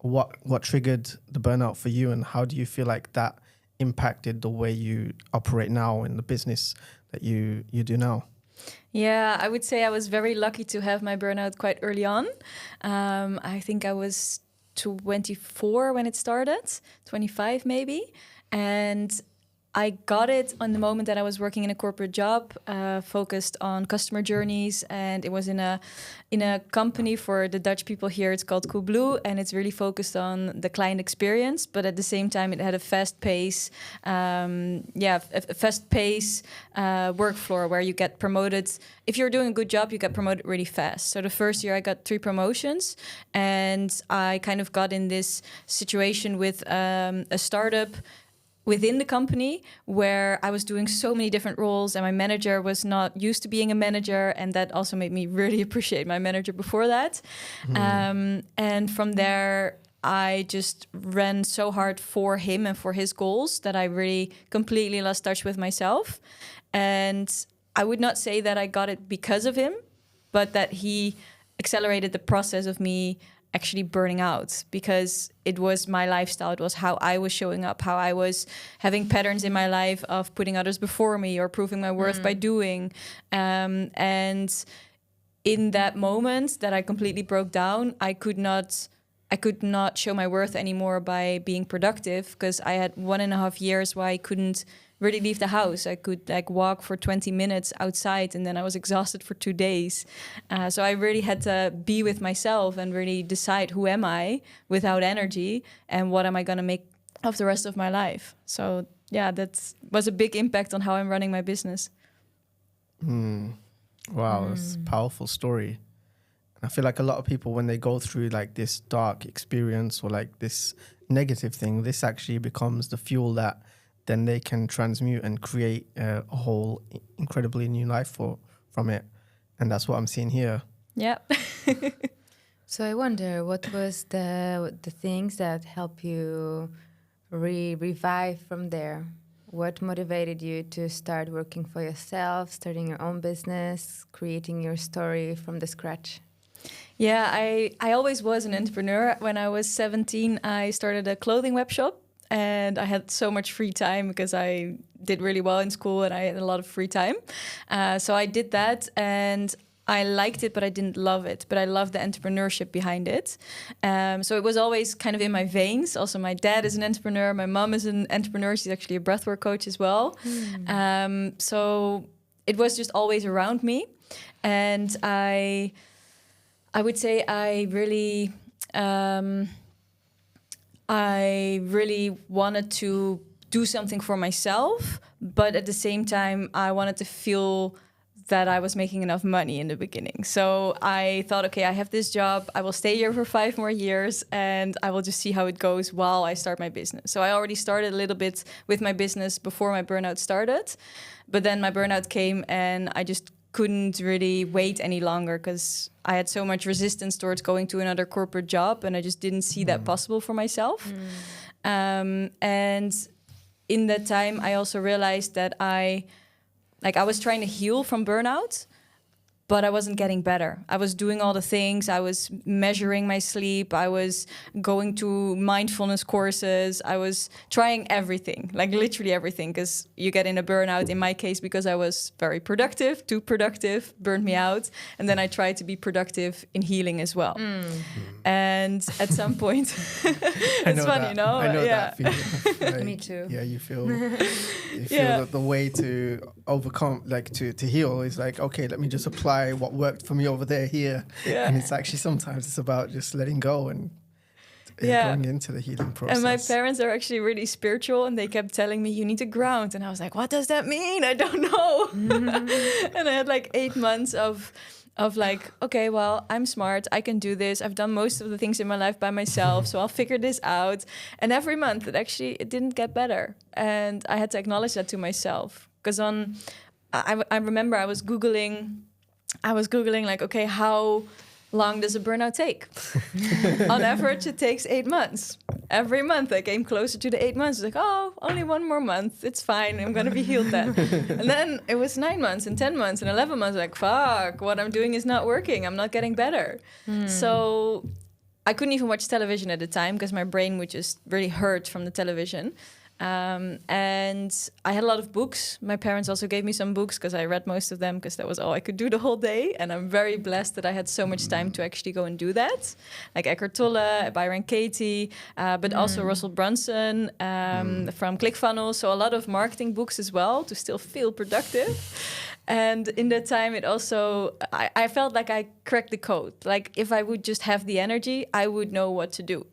what triggered the burnout for you, and how do you feel like that impacted the way you operate now in the business that you do now? Yeah, I would say I was very lucky to have my burnout quite early on. I think I was 24 when it started, 25 maybe. And I got it on the moment that I was working in a corporate job, focused on customer journeys, and it was in a company for the Dutch people here. It's called Coolblue, and it's really focused on the client experience. But at the same time, it had a fast pace, work floor where you get promoted. If you're doing a good job, you get promoted really fast. So the first year, I got 3 promotions, and I kind of got in this situation with a startup within the company where I was doing so many different roles, and my manager was not used to being a manager, and that also made me really appreciate my manager before that. And from there, I just ran so hard for him and for his goals that I really completely lost touch with myself. And I would not say that I got it because of him, but that he accelerated the process of me actually burning out, because it was my lifestyle. It was how I was showing up, how I was having patterns in my life of putting others before me or proving my worth by doing. And in that moment that I completely broke down, I could not show my worth anymore by being productive, because I had 1.5 years where I couldn't really leave the house. I could walk for 20 minutes outside, and then I was exhausted for 2 days. So I really had to be with myself and really decide, who am I without energy, and what am I going to make of the rest of my life? So yeah, that was a big impact on how I'm running my business. Wow, that's a powerful story. I feel like a lot of people, when they go through like this dark experience or like this negative thing, this actually becomes the fuel that then they can transmute and create a whole incredibly new life from it. And that's what I'm seeing here. Yeah. So I wonder, what was the things that help you revive from there? What motivated you to start working for yourself, starting your own business, creating your story from the scratch? Yeah, I always was an entrepreneur. When I was 17, I started a clothing web shop. And I had so much free time because I did really well in school and I had a lot of free time. So I did that and I liked it, but I didn't love it. But I loved the entrepreneurship behind it. So it was always kind of in my veins. Also, my dad is an entrepreneur. My mom is an entrepreneur. She's actually a breathwork coach as well. So it was just always around me. And I would say I really wanted to do something for myself, but at the same time, I wanted to feel that I was making enough money in the beginning. So I thought, okay, I have this job. I will stay here for 5 more years and I will just see how it goes while I start my business. So I already started a little bit with my business before my burnout started. But then my burnout came and I just couldn't really wait any longer because I had so much resistance towards going to another corporate job and I just didn't see that possible for myself. And in that time, I also realized that I was trying to heal from burnout, but I wasn't getting better. I was doing all the things. I was measuring my sleep. I was going to mindfulness courses. I was trying everything, like literally everything, because you get in a burnout, in my case, because I was very productive, too productive, burned me out. And then I tried to be productive in healing as well. And at some point, it's funny, no? I know that feeling. Like, Me too. Yeah, you feel that the way to overcome, like to heal is like, okay, let me just apply what worked for me over there here. And it's actually sometimes it's about just letting go and going into the healing process. And my parents are actually really spiritual and they kept telling me, you need to ground. And I was like, what does that mean? I don't know. And I had like 8 months of like, okay, well, I'm smart. I can do this. I've done most of the things in my life by myself. So I'll figure this out. And every month it didn't get better. And I had to acknowledge that to myself. Because I remember I was Googling like, okay, how long does a burnout take? On average, it takes 8 months. Every month I came closer to the 8 months. It's like, oh, only 1 more month. It's fine. I'm going to be healed then. And then it was 9 months and 10 months and 11 months. Like, fuck, what I'm doing is not working. I'm not getting better. So I couldn't even watch television at the time because my brain would just really hurt from the television. And I had a lot of books. My parents also gave me some books because I read most of them because that was all I could do the whole day. And I'm very blessed that I had so much time to actually go and do that. Like Eckhart Tolle, Byron Katie, but also Russell Brunson from ClickFunnels. So a lot of marketing books as well to still feel productive. And in that time, it also, I felt like I cracked the code. Like if I would just have the energy, I would know what to do.